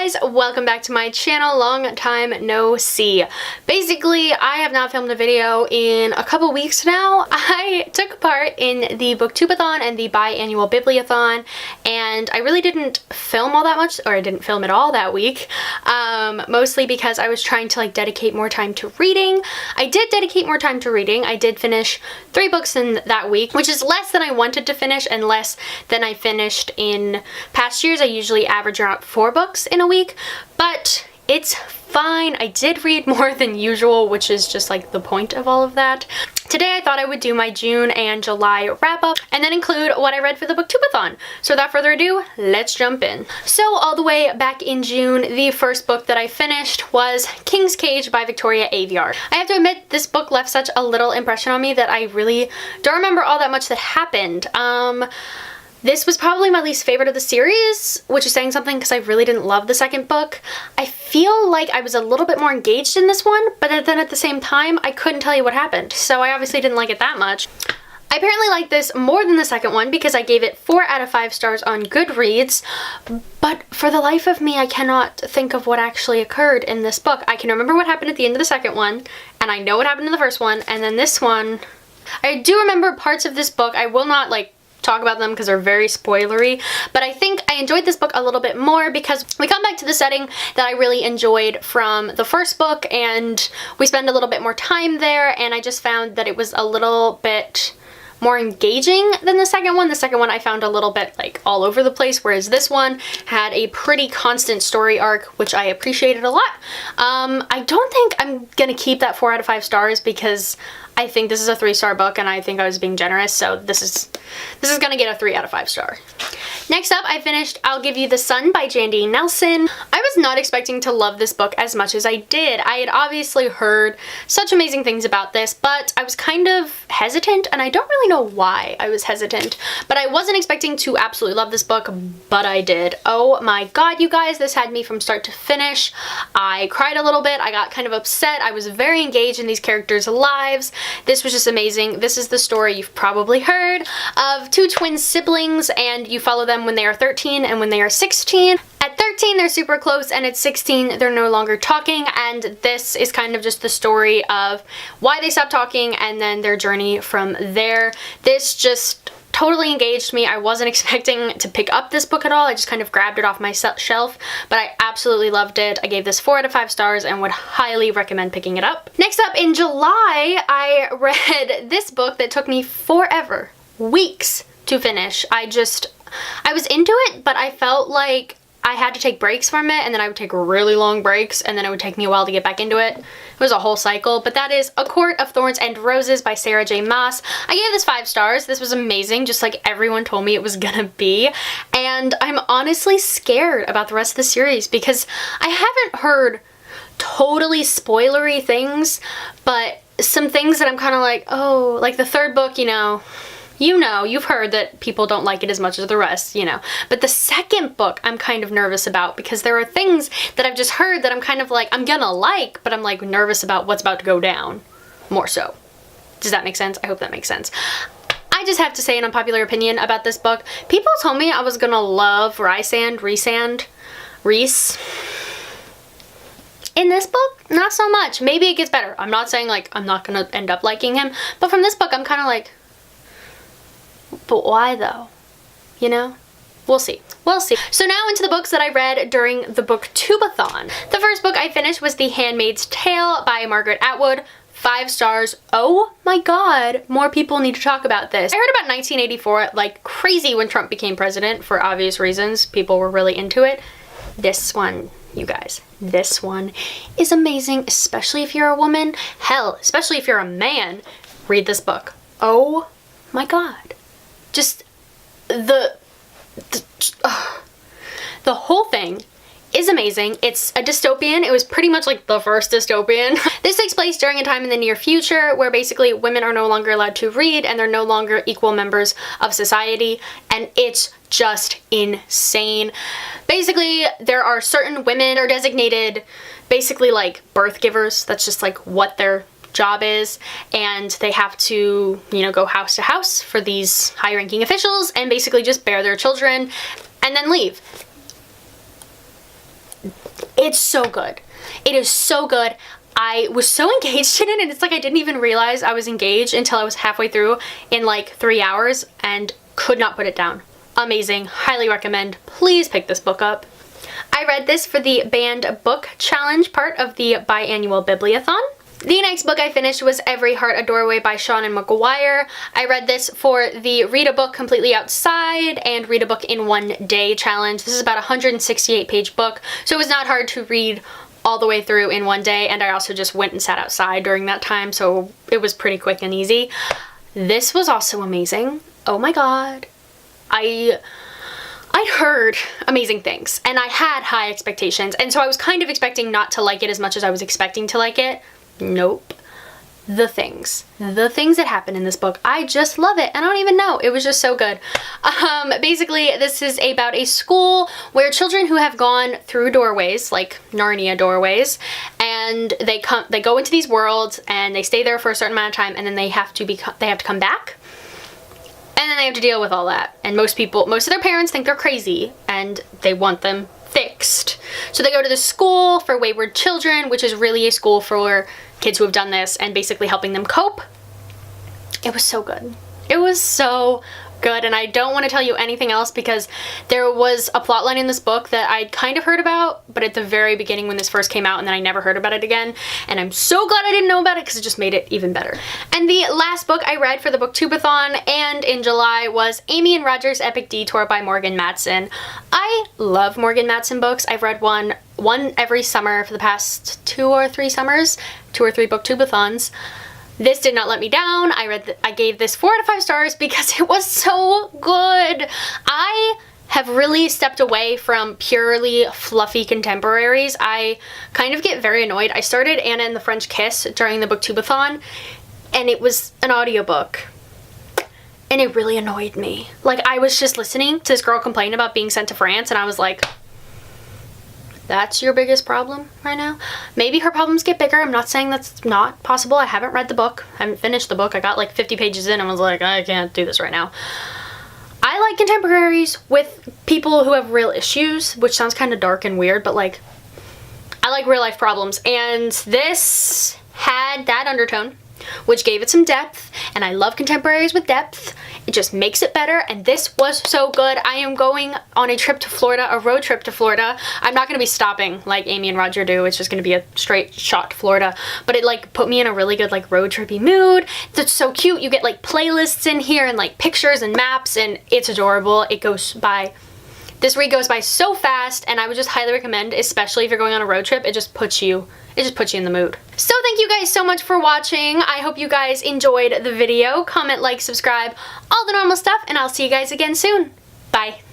guys, welcome back to my channel. Long time no see. Basically, I have not filmed a video in a couple weeks now. I took part in the Booktubeathon and the biannual Bibliothon, and I really didn't film all that much, or I didn't film at all that week, mostly because I was trying to dedicate more time to reading. I did dedicate more time to reading. I did finish 3 books in that week, which is less than I wanted to finish and less than I finished in past years. I usually average around 4 books in a week, but it's fine. I did read more than usual, which is just the point of all of that. Today I thought I would do my June and July wrap up and then include what I read for the Booktubeathon. So without further ado, let's jump in. So all the way back in June, the first book that I finished was King's Cage by Victoria Aveyard. I have to admit, this book left such a little impression on me that I really don't remember all that much that happened. This was probably my least favorite of the series, which is saying something because I really didn't love the second book. I feel like I was a little bit more engaged in this one, but then at the same time, I couldn't tell you what happened, so I obviously didn't like it that much. I apparently liked this more than the second one because I gave it 4 out of 5 stars on Goodreads, but for the life of me, I cannot think of what actually occurred in this book. I can remember what happened at the end of the second one, and I know what happened in the first one, and then this one, I do remember parts of this book. I will not talk about them because they're very spoilery, but I think I enjoyed this book a little bit more because we come back to the setting that I really enjoyed from the first book, and we spend a little bit more time there, and I just found that it was a little bit more engaging than the second one. The second one I found a little bit all over the place, whereas this one had a pretty constant story arc, which I appreciated a lot. I don't think I'm gonna keep that 4 out of 5 stars because I think this is a 3-star book and I think I was being generous, so this is gonna get a 3 out of 5 star. Next up, I finished I'll Give You the Sun by Jandy Nelson. I was not expecting to love this book as much as I did. I had obviously heard such amazing things about this, but I was kind of hesitant, and I don't really know why I was hesitant, but I wasn't expecting to absolutely love this book, but I did. Oh my god, you guys, this had me from start to finish. I cried a little bit, I got kind of upset, I was very engaged in these characters' lives. This was just amazing. This is the story you've probably heard of 2 twin siblings, and you follow them when they are 13 and when they are 16. At 13, they're super close, and at 16, they're no longer talking, and this is kind of just the story of why they stopped talking and then their journey from there. This just totally engaged me. I wasn't expecting to pick up this book at all. I just kind of grabbed it off my shelf, but I absolutely loved it. I gave this 4 out of 5 stars and would highly recommend picking it up. Next up, in July, I read this book that took me forever, weeks to finish. I was into it, but I felt like I had to take breaks from it, and then I would take really long breaks, and then it would take me a while to get back into it. It was a whole cycle, but that is A Court of Thorns and Roses by Sarah J. Maas. I gave this 5 stars. This was amazing, just like everyone told me it was gonna be, and I'm honestly scared about the rest of the series because I haven't heard totally spoilery things, but some things that I'm kind of oh, the third book, you've heard that people don't like it as much as the rest, But the second book I'm kind of nervous about because there are things that I've just heard that I'm kind of I'm gonna like, but I'm nervous about what's about to go down, more so. Does that make sense? I hope that makes sense. I just have to say an unpopular opinion about this book. People told me I was gonna love Reese. In this book, not so much. Maybe it gets better. I'm not saying I'm not gonna end up liking him, but from this book I'm kind of but why though? We'll see. We'll see. So now into the books that I read during the Booktubeathon. The first book I finished was The Handmaid's Tale by Margaret Atwood. 5 stars. Oh my god, more people need to talk about this. I heard about 1984 like crazy when Trump became president for obvious reasons. People were really into it. This one, you guys, this one is amazing, especially if you're a woman. Hell, especially if you're a man. Read this book. Oh my god. Just the whole thing is amazing. It's a dystopian. It was pretty much the first dystopian. This takes place during a time in the near future where basically women are no longer allowed to read and they're no longer equal members of society, and it's just insane. Basically, there are certain women are designated basically birth givers. That's just what they're job is, and they have to, go house to house for these high-ranking officials and basically just bear their children and then leave. It's so good. It is so good. I was so engaged in it, and it's like I didn't even realize I was engaged until I was halfway through in like 3 hours and could not put it down. Amazing. Highly recommend. Please pick this book up. I read this for the Banned Book Challenge part of the biannual Bibliothon. The next book I finished was Every Heart a Doorway by Seanan McGuire. I read this for the Read a Book Completely Outside and Read a Book in One Day challenge. This is about a 168-page book, so it was not hard to read all the way through in one day, and I also just went and sat outside during that time, so it was pretty quick and easy. This was also amazing. Oh my god. I'd heard amazing things, and I had high expectations, and so I was kind of expecting not to like it as much as I was expecting to like it. Nope. The things that happen in this book, I just love it. I don't even know. It was just so good. Basically, this is about a school where children who have gone through doorways, like Narnia doorways, and they go into these worlds and they stay there for a certain amount of time, and then they have to come back. And then they have to deal with all that. And most of their parents think they're crazy and they want them fixed. So they go to the School for Wayward Children, which is really a school for kids who have done this and basically helping them cope. It was so good. It was so good, and I don't want to tell you anything else because there was a plot line in this book that I'd kind of heard about, but at the very beginning when this first came out, and then I never heard about it again, and I'm so glad I didn't know about it because it just made it even better. And the last book I read for the Booktubeathon and in July was Amy and Roger's Epic Detour by Morgan Matson. I love Morgan Matson books. I've read one every summer for the past 2 or 3 summers, 2 or 3 Booktubeathons. This did not let me down. I gave this 4 out of 5 stars because it was so good. I have really stepped away from purely fluffy contemporaries. I kind of get very annoyed. I started Anna and the French Kiss during the Booktubeathon, and it was an audiobook. And it really annoyed me. Like, I was just listening to this girl complain about being sent to France, and I was like, that's your biggest problem right now? Maybe her problems get bigger. I'm not saying that's not possible. I haven't read the book. I haven't finished the book. I got like 50 pages in and was like, I can't do this right now. I like contemporaries with people who have real issues, which sounds kind of dark and weird, but like, I like real life problems. And this had that undertone, which gave it some depth, and I love contemporaries with depth. It just makes it better, and this was so good. I am going on a trip to Florida, a road trip to Florida. I'm not going to be stopping like Amy and Roger do. It's just going to be a straight shot to Florida, but it like put me in a really good like road trippy mood. It's so cute. You get like playlists in here and like pictures and maps, and it's adorable. This read goes by so fast, and I would just highly recommend, especially if you're going on a road trip. It just puts you in the mood. So thank you guys so much for watching. I hope you guys enjoyed the video. Comment, like, subscribe, all the normal stuff, and I'll see you guys again soon. Bye.